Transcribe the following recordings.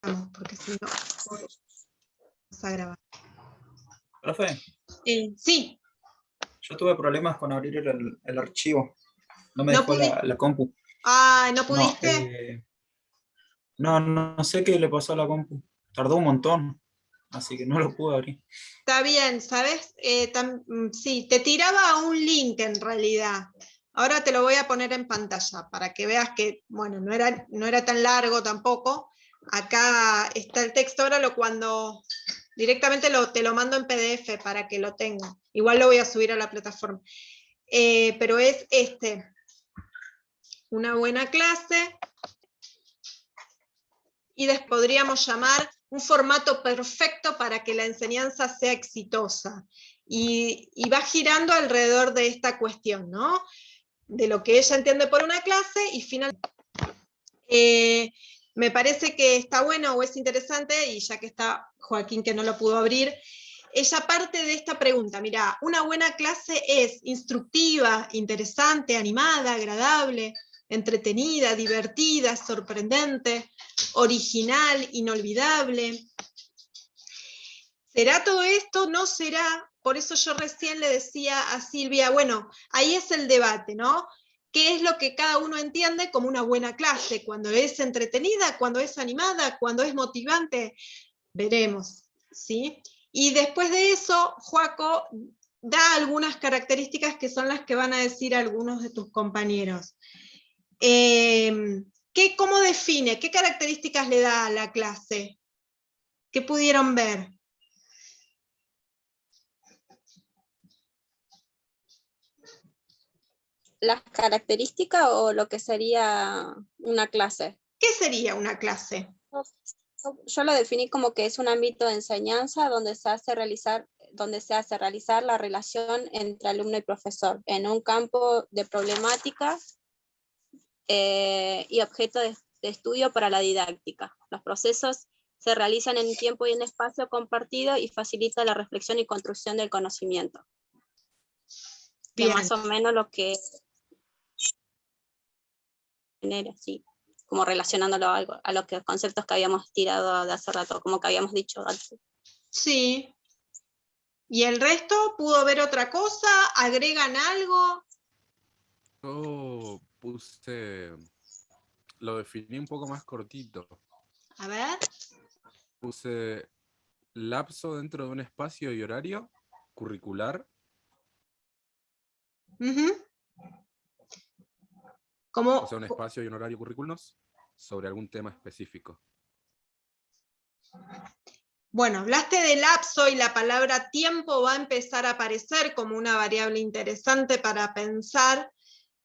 porque si no, vamos a grabar. Profe, Sí. yo tuve problemas con abrir el archivo. No me ¿No dejó la compu. Ah, ¿no No, pudiste? no sé qué le pasó a la compu. Tardó un montón, así que no lo pude abrir. Está bien, ¿sabes? Sí, te tiraba un link en realidad. Ahora te lo voy a poner en pantalla para que veas que, bueno, no era tan largo tampoco. Acá está el texto, ahora cuando directamente te lo mando en PDF para que lo tengas. Igual lo voy a subir a la plataforma. Pero es una buena clase, y podríamos llamar un formato perfecto para que la enseñanza sea exitosa. Y va girando alrededor de esta cuestión, ¿no? De lo que ella entiende por una clase y finalmente. Me parece que está bueno o es interesante, y ya que está Joaquín que no lo pudo abrir, ella parte de esta pregunta. Mira, una buena clase es instructiva, interesante, animada, agradable, entretenida, divertida, sorprendente, original, inolvidable. ¿Será todo esto? ¿No será? Por eso yo recién le decía a Silvia, bueno, ahí es el debate, ¿no? ¿Qué es lo que cada uno entiende como una buena clase? Cuando es entretenida, cuando es animada, cuando es motivante, veremos, ¿sí? Y después de eso, Joaco da algunas características que son las que van a decir algunos de tus compañeros. ¿Cómo define? ¿Qué características le da a la clase? ¿Qué pudieron ver? ¿Las características o lo que sería una clase? ¿Qué sería una clase? Yo lo definí como que es un ámbito de enseñanza donde se hace realizar la relación entre alumno y profesor en un campo de problemática y objeto de estudio para la didáctica. Los procesos se realizan en tiempo y en espacio compartido y facilita la reflexión y construcción del conocimiento. Bien. Que más o menos lo que genera, sí, como relacionándolo a los conceptos que habíamos tirado de hace rato, como que habíamos dicho antes. Sí. ¿Y el resto pudo ver otra cosa? ¿Agregan algo? Yo lo definí un poco más cortito. A ver. Puse lapso dentro de un espacio y horario curricular. ¿Cómo? O sea, un espacio y un horario currículos sobre algún tema específico. Bueno, hablaste de lapso y la palabra tiempo va a empezar a aparecer como una variable interesante para pensar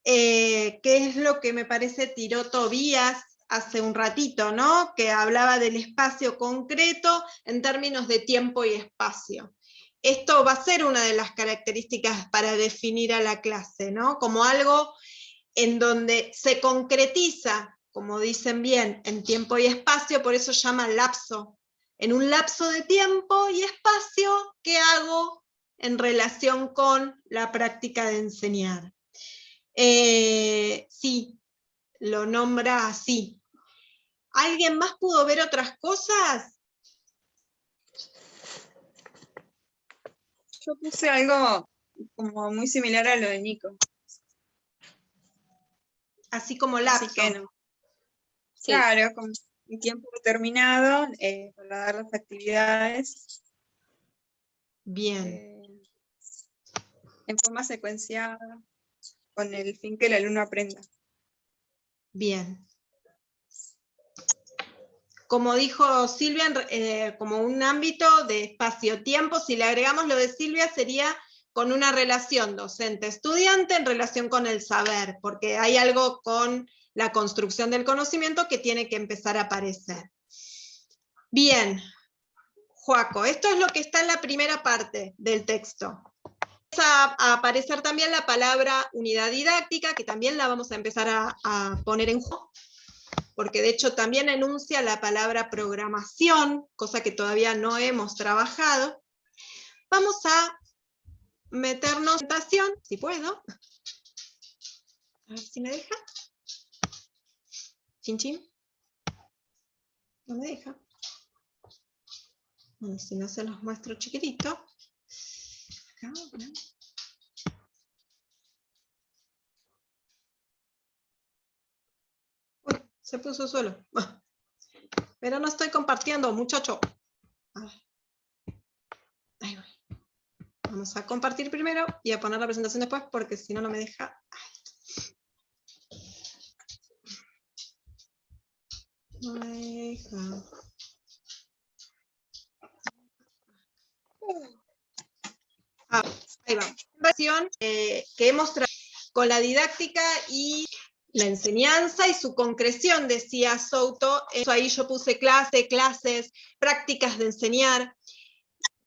qué es lo que me parece tiró Tobías hace un ratito, ¿no? Que hablaba del espacio concreto en términos de tiempo y espacio. Esto va a ser una de las características para definir a la clase, ¿no? Como algo en donde se concretiza, como dicen bien, en tiempo y espacio, por eso llama lapso. En un lapso de tiempo y espacio, ¿qué hago en relación con la práctica de enseñar? Sí, lo nombra así. ¿Alguien más pudo ver otras cosas? Yo puse algo como muy similar a lo de Nico. Así como lapso. Así que no. Sí. Claro, con un tiempo determinado para dar las actividades. Bien. En forma secuenciada, con el fin que el alumno aprenda. Bien. Como dijo Silvia, como un ámbito de espacio-tiempo, si le agregamos lo de Silvia, sería con una relación docente-estudiante en relación con el saber, porque hay algo con la construcción del conocimiento que tiene que empezar a aparecer. Bien, Joaco, esto es lo que está en la primera parte del texto. Empieza a aparecer también la palabra unidad didáctica, que también la vamos a empezar a poner en juego, porque de hecho también enuncia la palabra programación, cosa que todavía no hemos trabajado. Vamos a meternos en presentación, si puedo. A ver si me deja. Chin, chin. No me deja. Bueno, si no se los muestro chiquitito. Acá, ¿no? Uy, se puso solo. Pero no estoy compartiendo, muchacho. Ahí voy. Vamos a compartir primero y a poner la presentación después, porque si no, no me deja. No me deja. Ahí va. Versión que hemos trabajado con la didáctica y la enseñanza y su concreción, decía Souto. Eso ahí yo puse clases, prácticas de enseñar.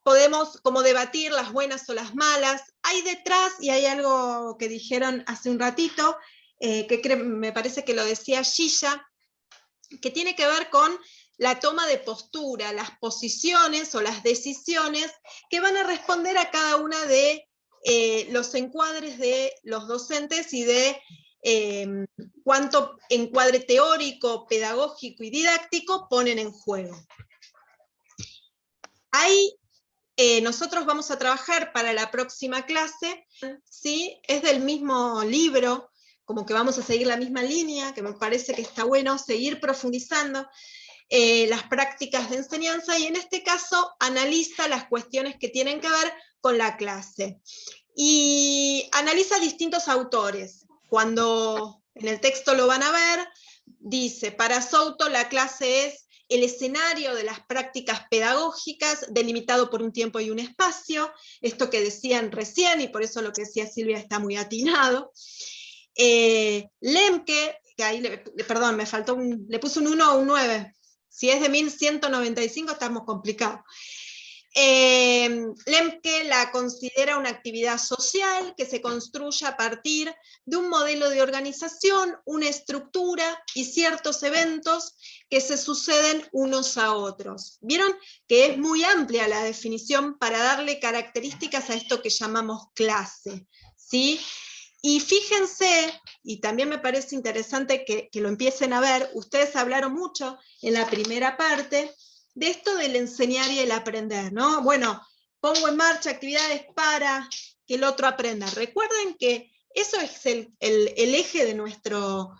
Podemos como debatir las buenas o las malas. Hay detrás, y hay algo que dijeron hace un ratito, que me parece que lo decía Gilla, que tiene que ver con la toma de postura, las posiciones o las decisiones que van a responder a cada una de los encuadres de los docentes y de cuánto encuadre teórico, pedagógico y didáctico ponen en juego. Ahí nosotros vamos a trabajar para la próxima clase, ¿sí? Es del mismo libro, como que vamos a seguir la misma línea, que me parece que está bueno seguir profundizando las prácticas de enseñanza, y en este caso analiza las cuestiones que tienen que ver con la clase. Y analiza distintos autores. Cuando en el texto lo van a ver, dice, para Souto la clase es el escenario de las prácticas pedagógicas delimitado por un tiempo y un espacio, esto que decían recién, y por eso lo que decía Silvia está muy atinado. Lemke, que ahí, perdón, me faltó le puse un 1 o un 9, si es de 1195 estamos complicados. Lemke la considera una actividad social que se construye a partir de un modelo de organización, una estructura y ciertos eventos que se suceden unos a otros. ¿Vieron que es muy amplia la definición para darle características a esto que llamamos clase? ¿Sí? Y fíjense, y también me parece interesante que lo empiecen a ver, ustedes hablaron mucho en la primera parte de esto del enseñar y el aprender, ¿no? Bueno, pongo en marcha actividades para que el otro aprenda. Recuerden que eso es el eje de nuestro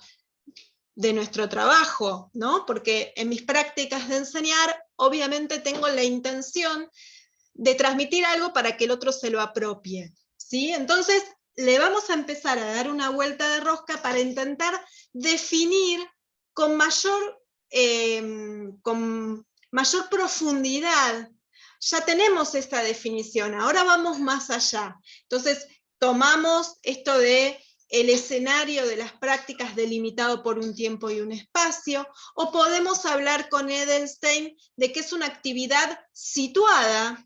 trabajo, ¿no? Porque en mis prácticas de enseñar, obviamente tengo la intención de transmitir algo para que el otro se lo apropie, ¿sí? Entonces, le vamos a empezar a dar una vuelta de rosca para intentar definir con mayor profundidad. Ya tenemos esta definición, ahora vamos más allá. Entonces, tomamos esto de el escenario de las prácticas delimitado por un tiempo y un espacio, o podemos hablar con Edelstein de que es una actividad situada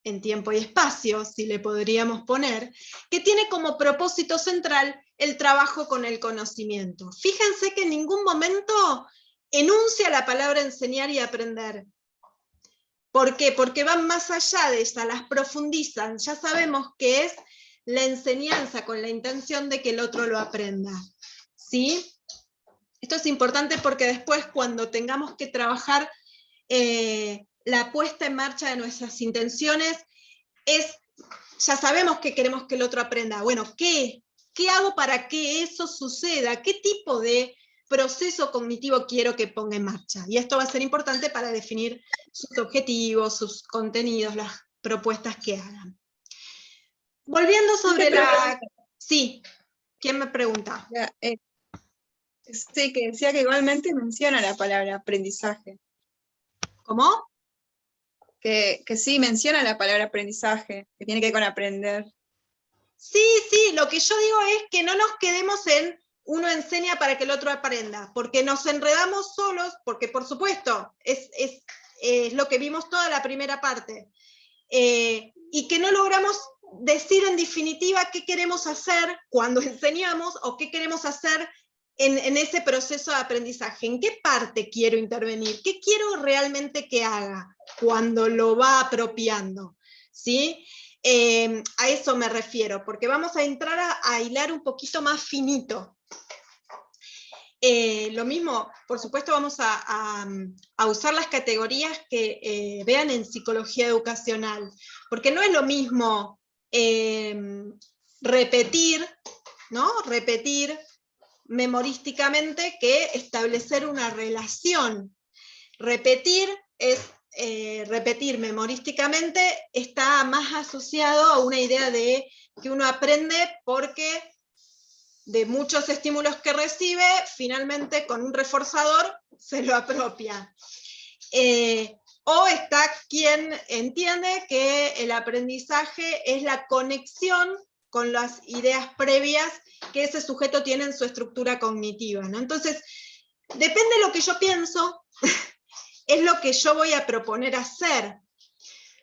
en tiempo y espacio, si le podríamos poner, que tiene como propósito central el trabajo con el conocimiento. Fíjense que en ningún momento enuncia la palabra enseñar y aprender. ¿Por qué? Porque van más allá de esa, las profundizan. Ya sabemos que es la enseñanza con la intención de que el otro lo aprenda. ¿Sí? Esto es importante porque después, cuando tengamos que trabajar la puesta en marcha de nuestras intenciones, ya sabemos que queremos que el otro aprenda. Bueno, ¿qué hago para que eso suceda? ¿Qué tipo de proceso cognitivo quiero que ponga en marcha? Y esto va a ser importante para definir sus objetivos, sus contenidos, las propuestas que hagan. Volviendo sobre la... Sí, ¿quién me pregunta? Sí, que decía que igualmente menciona la palabra aprendizaje. ¿Cómo? Que sí menciona la palabra aprendizaje, que tiene que ver con aprender. Sí, lo que yo digo es que no nos quedemos en uno enseña para que el otro aprenda, porque nos enredamos solos, porque por supuesto, es lo que vimos toda la primera parte, y que no logramos decir en definitiva qué queremos hacer cuando enseñamos, o qué queremos hacer en ese proceso de aprendizaje. ¿En qué parte quiero intervenir? ¿Qué quiero realmente que haga cuando lo va apropiando? ¿Sí? A eso me refiero, porque vamos a entrar a hilar un poquito más finito. Lo mismo, por supuesto, vamos a usar las categorías que vean en psicología educacional, porque no es lo mismo repetir, ¿no? Repetir memorísticamente que establecer una relación. Repetir memorísticamente está más asociado a una idea de que uno aprende porque de muchos estímulos que recibe, finalmente con un reforzador se lo apropia. O está quien entiende que el aprendizaje es la conexión con las ideas previas que ese sujeto tiene en su estructura cognitiva, ¿no? Entonces, depende de lo que yo pienso, es lo que yo voy a proponer hacer.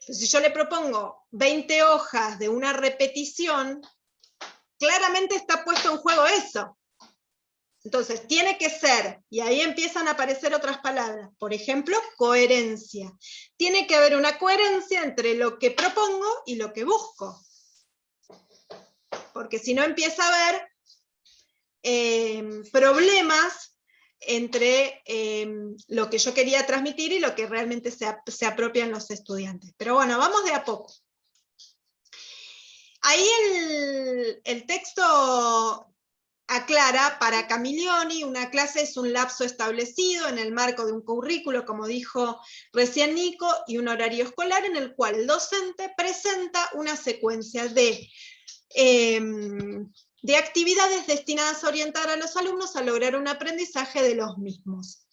Entonces, si yo le propongo 20 hojas de una repetición, claramente está puesto en juego eso. Entonces, tiene que ser, y ahí empiezan a aparecer otras palabras, por ejemplo, coherencia. Tiene que haber una coherencia entre lo que propongo y lo que busco. Porque si no empieza a haber problemas entre lo que yo quería transmitir y lo que realmente se apropian los estudiantes. Pero bueno, vamos de a poco. Ahí el texto aclara, para Camiglioni, una clase es un lapso establecido en el marco de un currículo, como dijo recién Nico, y un horario escolar en el cual el docente presenta una secuencia de actividades destinadas a orientar a los alumnos a lograr un aprendizaje de los mismos.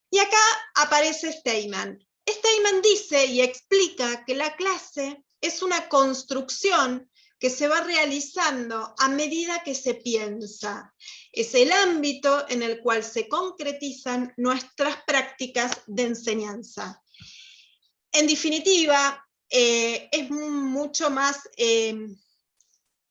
Y acá aparece Steinman. Steinman dice y explica que la clase es una construcción que se va realizando a medida que se piensa. Es el ámbito en el cual se concretizan nuestras prácticas de enseñanza. En definitiva, es mucho más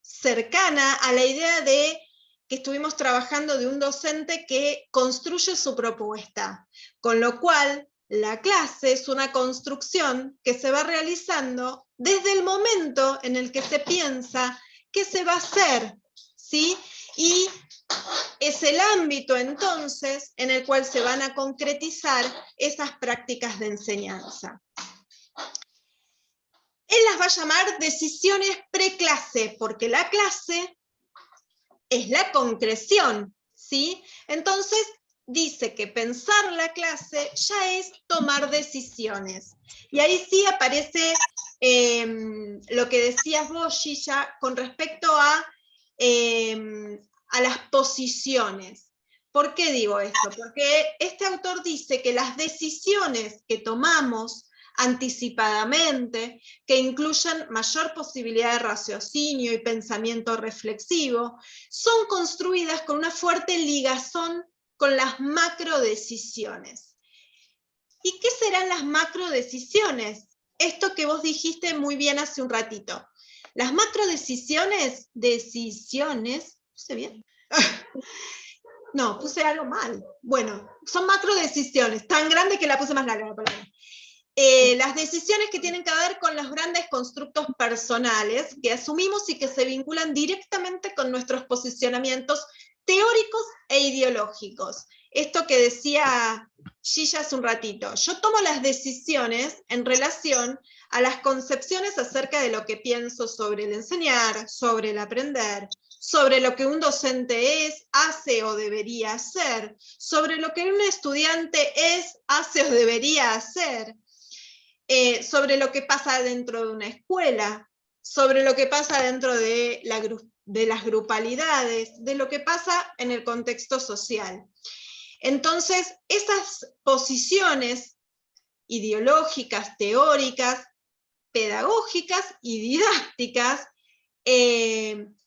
cercana a la idea de que estuvimos trabajando de un docente que construye su propuesta, con lo cual la clase es una construcción que se va realizando desde el momento en el que se piensa qué se va a hacer, ¿sí? Y es el ámbito entonces en el cual se van a concretizar esas prácticas de enseñanza. Él las va a llamar decisiones preclase, porque la clase es la concreción, ¿sí? Entonces, dice que pensar la clase ya es tomar decisiones. Y ahí sí aparece lo que decías vos, Gilla, con respecto a las posiciones. ¿Por qué digo esto? Porque este autor dice que las decisiones que tomamos anticipadamente, que incluyan mayor posibilidad de raciocinio y pensamiento reflexivo, son construidas con una fuerte ligazón con las macrodecisiones. ¿Y qué serán las macrodecisiones? Esto que vos dijiste muy bien hace un ratito. Las macrodecisiones, ¿puse bien? No, puse algo mal. Bueno, son macrodecisiones, tan grandes que la puse más larga la palabra. Las decisiones que tienen que ver con los grandes constructos personales que asumimos y que se vinculan directamente con nuestros posicionamientos teóricos e ideológicos. Esto que decía Gilla hace un ratito. Yo tomo las decisiones en relación a las concepciones acerca de lo que pienso sobre el enseñar, sobre el aprender, sobre lo que un docente es, hace o debería hacer, sobre lo que un estudiante es, hace o debería hacer, sobre lo que pasa dentro de una escuela, sobre lo que pasa dentro de las grupalidades, de lo que pasa en el contexto social. Entonces, esas posiciones ideológicas, teóricas, pedagógicas y didácticas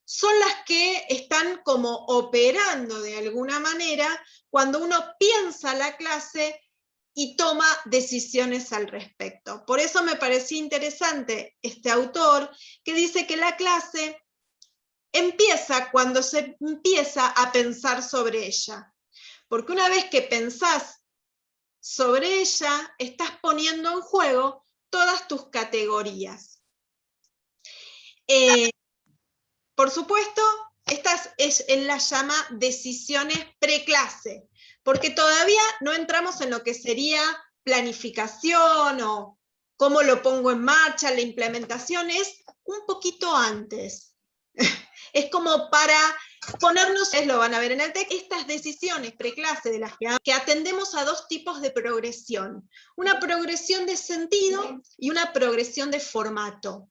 son las que están como operando de alguna manera cuando uno piensa la clase y toma decisiones al respecto. Por eso me parecía interesante este autor que dice que la clase empieza cuando se empieza a pensar sobre ella. Porque una vez que pensás sobre ella, estás poniendo en juego todas tus categorías. Por supuesto, él las llama decisiones preclase, porque todavía no entramos en lo que sería planificación o cómo lo pongo en marcha, la implementación es un poquito antes. Es como para ponernos, ustedes lo van a ver en el texto, estas decisiones preclase de las que atendemos a dos tipos de progresión. Una progresión de sentido y una progresión de formato.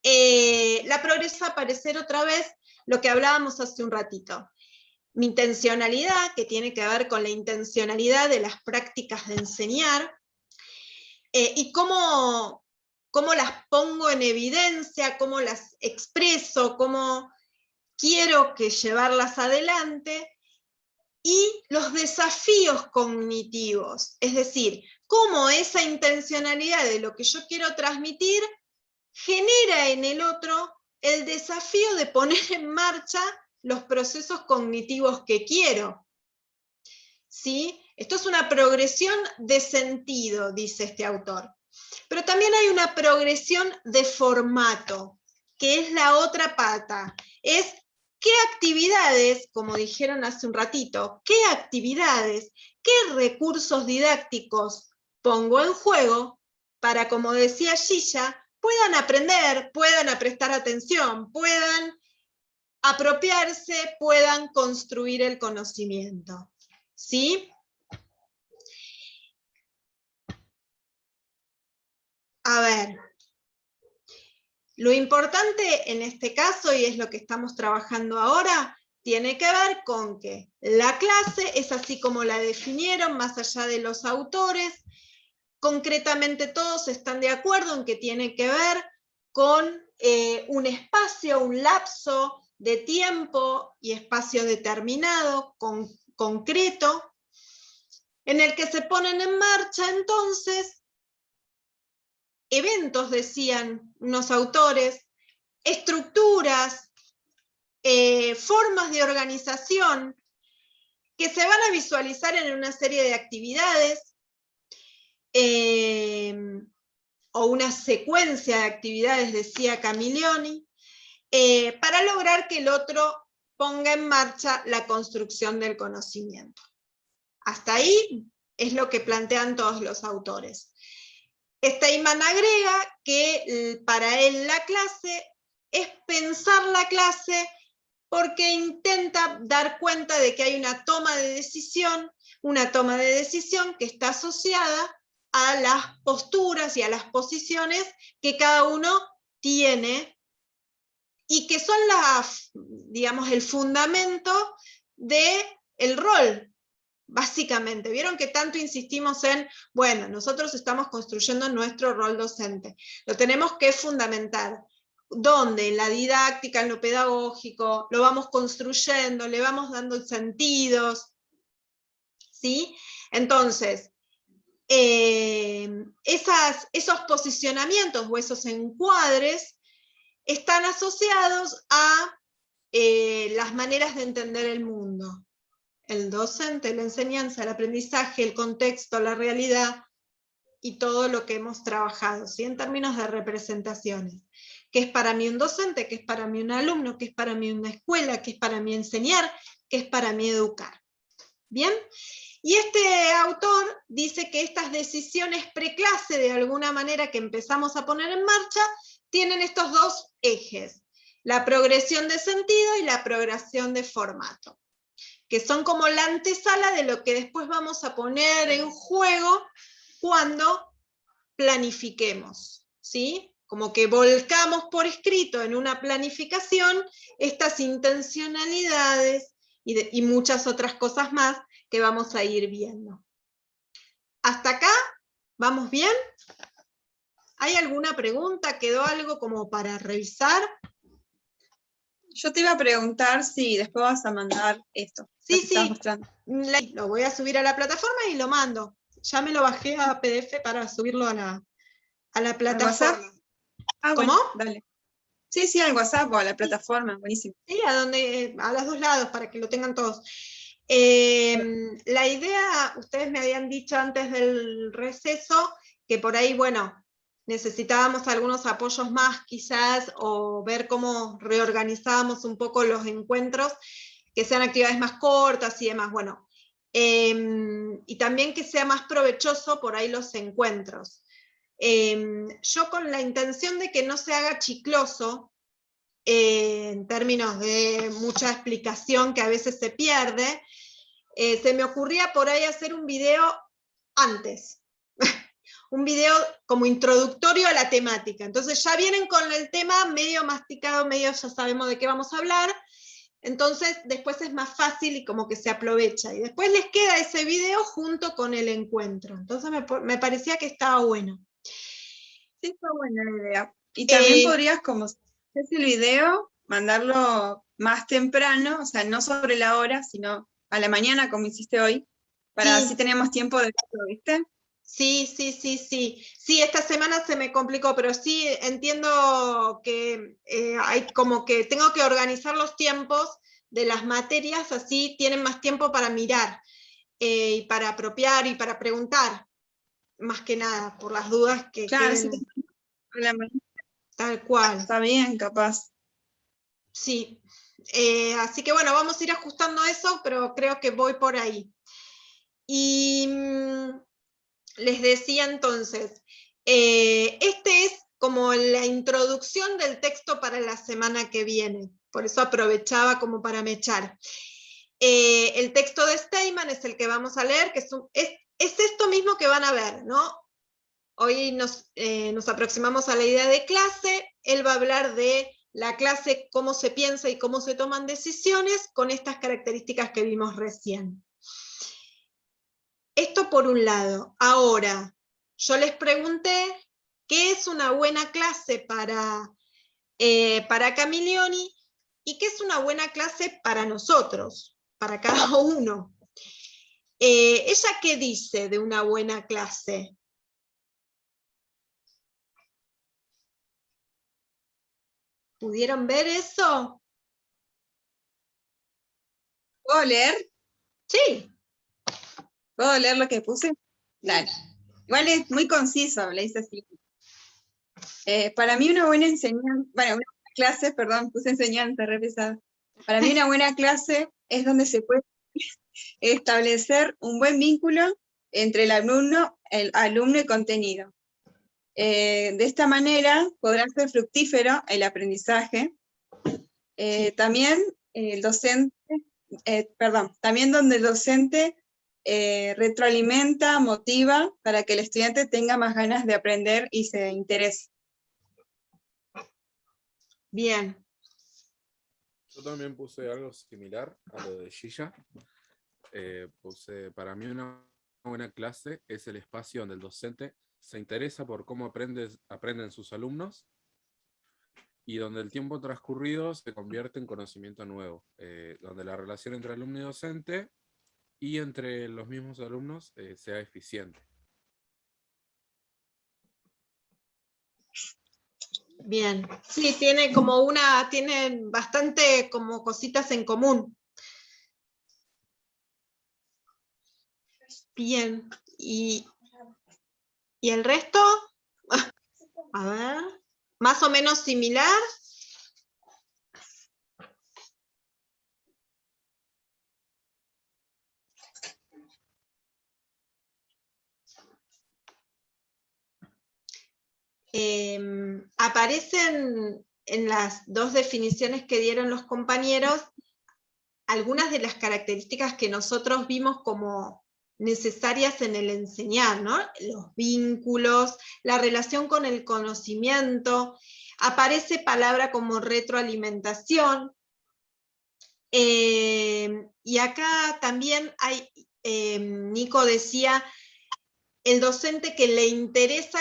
La progresión va a aparecer otra vez lo que hablábamos hace un ratito. Mi intencionalidad, que tiene que ver con la intencionalidad de las prácticas de enseñar, y cómo las pongo en evidencia, cómo las expreso, cómo quiero que llevarlas adelante, y los desafíos cognitivos, es decir, cómo esa intencionalidad de lo que yo quiero transmitir genera en el otro el desafío de poner en marcha los procesos cognitivos que quiero. ¿Sí? Esto es una progresión de sentido, dice este autor. Pero también hay una progresión de formato, que es la otra pata. Es qué actividades, como dijeron hace un ratito, qué actividades, qué recursos didácticos pongo en juego para, como decía Gilla, puedan aprender, puedan prestar atención, puedan apropiarse, puedan construir el conocimiento. ¿Sí? A ver, lo importante en este caso, y es lo que estamos trabajando ahora, tiene que ver con que la clase es así como la definieron, más allá de los autores. Concretamente todos están de acuerdo en que tiene que ver con un espacio, un lapso de tiempo y espacio determinado, concreto, en el que se ponen en marcha entonces eventos, decían unos autores, estructuras, formas de organización que se van a visualizar en una serie de actividades o una secuencia de actividades, decía Camillioni, para lograr que el otro ponga en marcha la construcción del conocimiento. Hasta ahí es lo que plantean todos los autores. Steinman agrega que para él la clase es pensar la clase porque intenta dar cuenta de que hay una toma de decisión que está asociada a las posturas y a las posiciones que cada uno tiene y que son digamos, el fundamento del rol. Básicamente, vieron que tanto insistimos en, bueno, nosotros estamos construyendo nuestro rol docente, lo tenemos que fundamentar. ¿Dónde? En la didáctica, en lo pedagógico, lo vamos construyendo, le vamos dando sentidos, ¿sí? Entonces, esos posicionamientos o esos encuadres están asociados a las maneras de entender el mundo. El docente, la enseñanza, el aprendizaje, el contexto, la realidad y todo lo que hemos trabajado, ¿sí? En términos de representaciones. ¿Qué es para mí un docente? ¿Qué es para mí un alumno? ¿Qué es para mí una escuela? ¿Qué es para mí enseñar? ¿Qué es para mí educar? ¿Bien? Y este autor dice que estas decisiones preclase, de alguna manera que empezamos a poner en marcha, tienen estos dos ejes, la progresión de sentido y la progresión de formato, que son como la antesala de lo que después vamos a poner en juego cuando planifiquemos, ¿sí? Como que volcamos por escrito en una planificación estas intencionalidades y muchas otras cosas más que vamos a ir viendo. ¿Hasta acá? ¿Vamos bien? ¿Hay alguna pregunta? ¿Quedó algo como para revisar? Yo te iba a preguntar si después vas a mandar esto. Sí, lo que estás sí, mostrando. lo voy a subir a la plataforma y lo mando. Ya me lo bajé a PDF para subirlo a la ¿Al plataforma. WhatsApp? Ah, ¿Cómo? bueno, dale. Sí, sí, al WhatsApp o a la plataforma, buenísimo. Sí, a los dos lados, para que lo tengan todos. La idea, ustedes me habían dicho antes del receso, que por ahí, bueno, necesitábamos algunos apoyos más quizás, o ver cómo reorganizábamos un poco los encuentros, que sean actividades más cortas y demás, bueno. Y también que sea más provechoso por ahí los encuentros. Yo con la intención de que no se haga chicloso, en términos de mucha explicación que a veces se pierde, se me ocurría por ahí hacer un video antes, un video como introductorio a la temática. Entonces ya vienen con el tema medio masticado, medio ya sabemos de qué vamos a hablar, entonces después es más fácil y como que se aprovecha. Y después les queda ese video junto con el encuentro. Entonces me parecía que estaba bueno. Sí, está buena la idea. Y también Eh, podrías, como si haces el video, mandarlo más temprano, o sea, no sobre la hora, sino a la mañana, como hiciste hoy, para Sí. así tenemos tiempo de verlo, ¿viste? Sí. Sí, esta semana se me complicó, pero sí entiendo que hay como que tengo que organizar los tiempos de las materias, así tienen más tiempo para mirar, y para apropiar y para preguntar, más que nada, por las dudas que Claro, sí, queden a la mañana tal cual. está bien, capaz. Sí, así que bueno, vamos a ir ajustando eso, pero creo que voy por ahí. Y les decía entonces, este es como la introducción del texto para la semana que viene, por eso aprovechaba como para mechar. El texto de Steinman es el que vamos a leer, que es esto mismo que van a ver, ¿no? Hoy nos aproximamos a la idea de clase, él va a hablar de la clase, cómo se piensa y cómo se toman decisiones, con estas características que vimos recién. Esto por un lado. Ahora, yo les pregunté qué es una buena clase para Camiglioni y qué es una buena clase para nosotros, para cada uno. ¿Ella qué dice de una buena clase? ¿Pudieron ver eso? ¿Puedo leer? Sí. ¿Puedo leer lo que puse? Dale. Igual es muy conciso, le hice así. Para mí una buena enseñanza, bueno, una buena clase, perdón, puse enseñanza, re pesado. Para mí una buena clase es donde se puede establecer un buen vínculo entre el alumno y contenido. De esta manera podrá ser fructífero el aprendizaje. También también donde el docente retroalimenta, motiva para que el estudiante tenga más ganas de aprender y se interese. Bien. Yo también puse algo similar a lo de Gilla. Puse, para mí una buena clase es el espacio donde el docente se interesa por cómo aprenden sus alumnos y donde el tiempo transcurrido se convierte en conocimiento nuevo, donde la relación entre alumno y docente y entre los mismos alumnos sea eficiente. Bien, sí, tienen bastante como cositas en común. Bien, ¿y el resto? A ver, más o menos similar. Aparecen en las dos definiciones que dieron los compañeros algunas de las características que nosotros vimos como necesarias en el enseñar, ¿no? Los vínculos, la relación con el conocimiento, aparece palabra como retroalimentación, y acá también hay, Nico decía, el docente que le interesa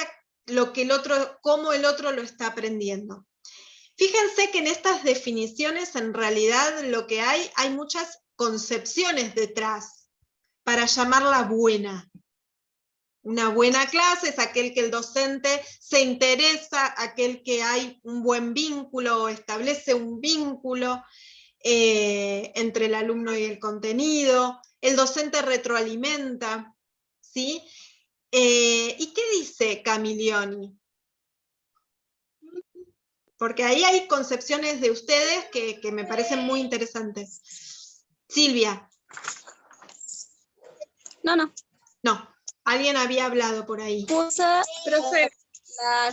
lo que el otro, cómo el otro lo está aprendiendo. Fíjense que en estas definiciones en realidad lo que hay muchas concepciones detrás para llamarla buena. Una buena clase es aquel que el docente se interesa, aquel que hay un buen vínculo o establece un vínculo entre el alumno y el contenido, el docente retroalimenta, ¿sí? ¿Y qué dice Camiglioni? porque ahí hay concepciones de ustedes que me parecen muy interesantes. Silvia. No. No, alguien había hablado por ahí. Puse, Profe,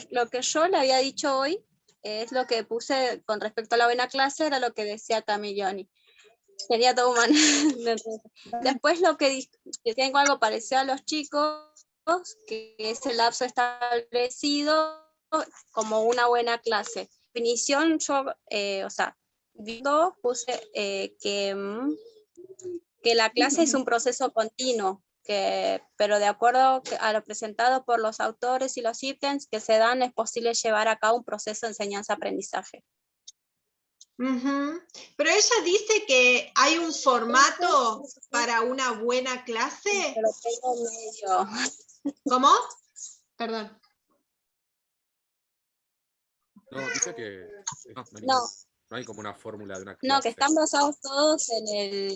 lo que yo le había dicho hoy, es lo que puse con respecto a la buena clase, era lo que decía Camilloni. Sería todo humano. Después lo que tengo algo parecido a los chicos, que es el lapso establecido como una buena clase. Definición, yo, viendo, puse que la clase es un proceso continuo, pero de acuerdo a lo presentado por los autores y los ítems que se dan, es posible llevar a cabo un proceso de enseñanza-aprendizaje. Ujú. Pero ella dice que hay un formato para una buena clase. Pero tengo medio. ¿Cómo? Perdón. No, dice que No. no hay como una fórmula de una No, clase. que están basados todos en el...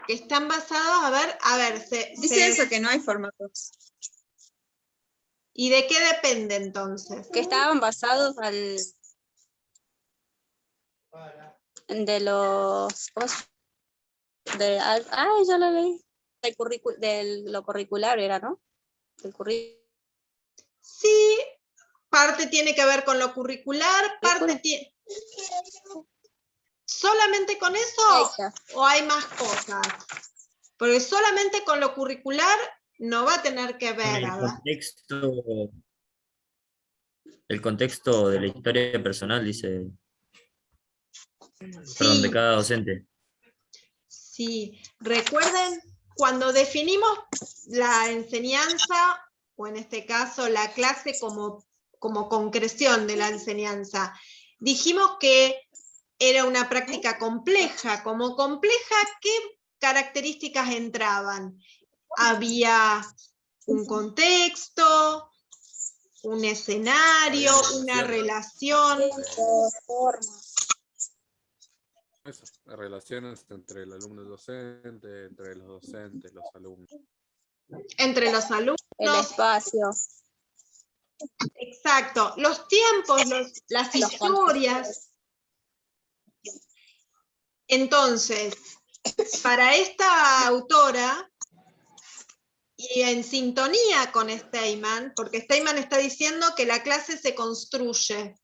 Que están basados, a ver, dice eso, que no hay formatos. ¿Y de qué depende entonces? Que estaban basados de los... ya lo leí. De lo curricular era, ¿no? Sí, parte tiene que ver con lo curricular, parte tiene... ¿Solamente con eso o hay más cosas? Porque solamente con lo curricular no va a tener que ver. El contexto de la historia personal, dice, Sí. perdón, de cada docente. Sí, recuerden, cuando definimos la enseñanza, o en este caso la clase como concreción de la enseñanza, dijimos que era una práctica compleja. Como compleja, ¿qué características entraban? Había un contexto, un escenario, una relación. Eso, las relaciones entre el alumno y el docente, entre los docentes, los alumnos. Entre los alumnos. El espacio. Exacto. Los tiempos, las historias. Entonces, para esta autora, y en sintonía con Steinman, porque Steinman está diciendo que la clase se construye.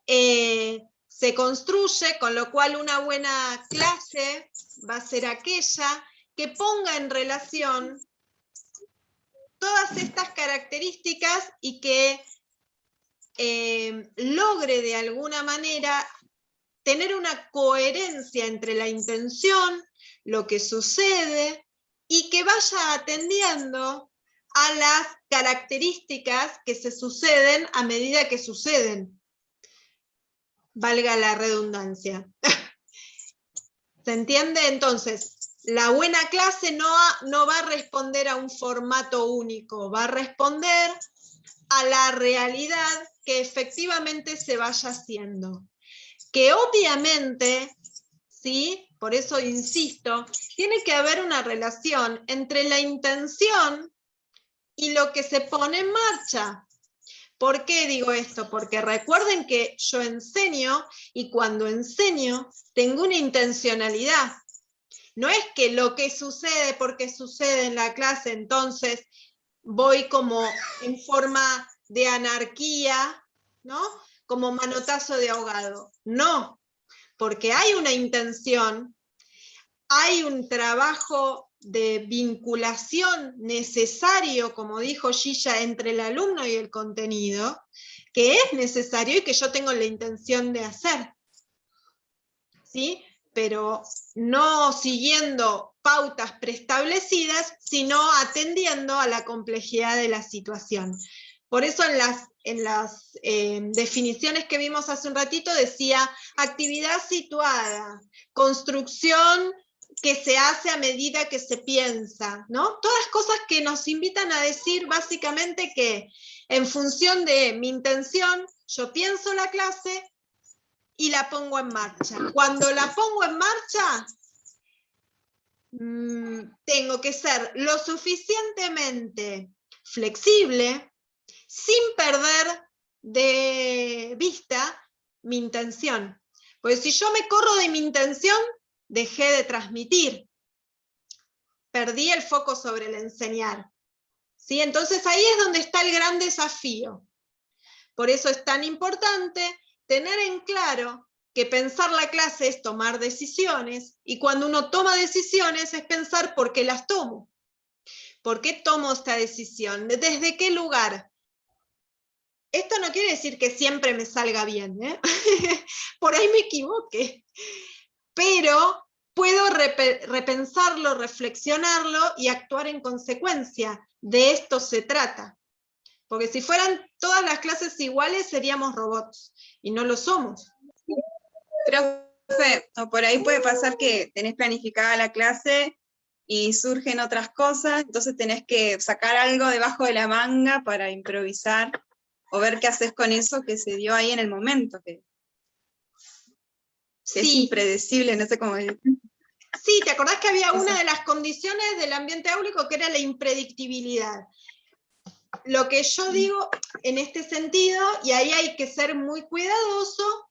Se construye, con lo cual una buena clase va a ser aquella que ponga en relación todas estas características y que logre de alguna manera tener una coherencia entre la intención, lo que sucede, y que vaya atendiendo a las características que se suceden a medida que suceden. Valga la redundancia. ¿Se entiende? Entonces, la buena clase no va a responder a un formato único, va a responder a la realidad que efectivamente se vaya haciendo. Que obviamente, ¿sí? Por eso insisto, tiene que haber una relación entre la intención y lo que se pone en marcha. ¿Por qué digo esto? Porque recuerden que yo enseño y cuando enseño tengo una intencionalidad. No es que lo que sucede porque sucede en la clase, entonces voy como en forma de anarquía, ¿no? Como manotazo de ahogado. No, porque hay una intención, hay un trabajo de vinculación necesario, como dijo Gilla, entre el alumno y el contenido, que es necesario y que yo tengo la intención de hacer. ¿Sí? Pero no siguiendo pautas preestablecidas, sino atendiendo a la complejidad de la situación. Por eso en las definiciones que vimos hace un ratito decía actividad situada, construcción que se hace a medida que se piensa, ¿no? Todas cosas que nos invitan a decir básicamente que en función de mi intención, yo pienso la clase y la pongo en marcha. Cuando la pongo en marcha, tengo que ser lo suficientemente flexible sin perder de vista mi intención. Porque si yo me corro de mi intención, dejé de transmitir. Perdí el foco sobre el enseñar. ¿Sí? Entonces ahí es donde está el gran desafío. Por eso es tan importante tener en claro que pensar la clase es tomar decisiones, y cuando uno toma decisiones es pensar por qué las tomo. ¿Por qué tomo esta decisión? ¿Desde qué lugar? Esto no quiere decir que siempre me salga bien, ¿eh? Por ahí me equivoqué. Pero puedo repensarlo, reflexionarlo y actuar en consecuencia. De esto se trata. Porque si fueran todas las clases iguales, seríamos robots, y no lo somos. Profe, o por ahí puede pasar que tenés planificada la clase y surgen otras cosas, entonces tenés que sacar algo debajo de la manga para improvisar, o ver qué haces con eso que se dio ahí en el momento, que es impredecible, no sé cómo decir. Sí, ¿te acordás que había una de las condiciones del ambiente áulico que era la impredictibilidad? Lo que yo digo en este sentido, y ahí hay que ser muy cuidadoso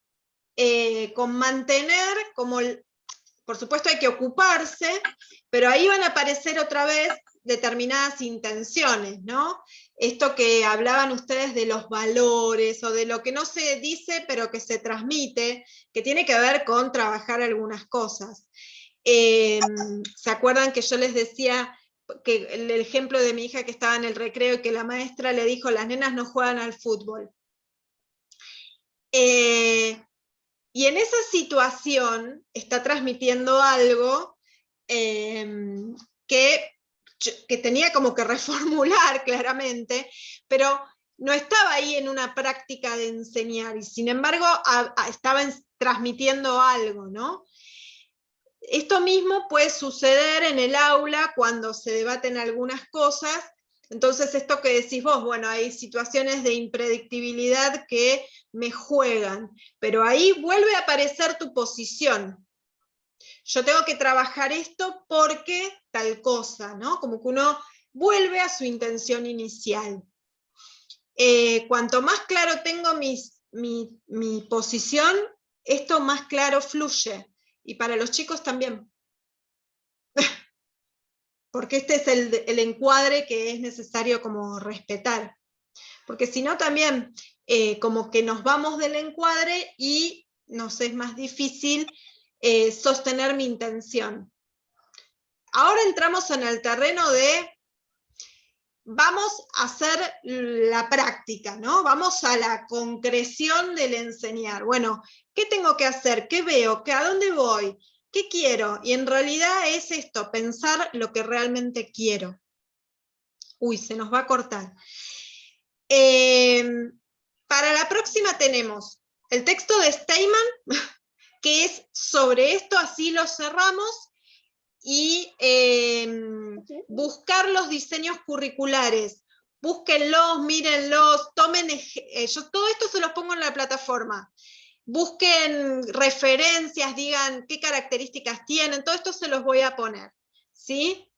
con mantener, por supuesto hay que ocuparse, pero ahí van a aparecer otra vez determinadas intenciones, ¿no? Esto que hablaban ustedes de los valores, o de lo que no se dice, pero que se transmite, que tiene que ver con trabajar algunas cosas. ¿Se acuerdan que yo les decía que el ejemplo de mi hija que estaba en el recreo y que la maestra le dijo, las nenas no juegan al fútbol? Y en esa situación está transmitiendo algo que tenía como que reformular claramente, pero no estaba ahí en una práctica de enseñar, y sin embargo estaba transmitiendo algo, ¿no? Esto mismo puede suceder en el aula cuando se debaten algunas cosas. Entonces esto que decís vos, bueno, hay situaciones de impredictibilidad que me juegan, pero ahí vuelve a aparecer tu posición. Yo tengo que trabajar esto porque tal cosa, ¿no? Como que uno vuelve a su intención inicial. Cuanto más claro tengo mi posición, esto más claro fluye. Y para los chicos también. Porque este es el encuadre que es necesario como respetar. Porque si no también como que nos vamos del encuadre y nos es más difícil sostener mi intención. Ahora entramos en el terreno de vamos a hacer la práctica, ¿no? Vamos a la concreción del enseñar. Bueno, ¿qué tengo que hacer? ¿Qué veo? ¿A dónde voy? ¿Qué quiero? Y en realidad es esto, pensar lo que realmente quiero. Uy, se nos va a cortar. Para la próxima tenemos el texto de Steinman, que es sobre esto, así lo cerramos, y buscar los diseños curriculares. Búsquenlos, mírenlos, tomen, yo todo esto se los pongo en la plataforma. Busquen referencias, digan qué características tienen, todo esto se los voy a poner, ¿sí?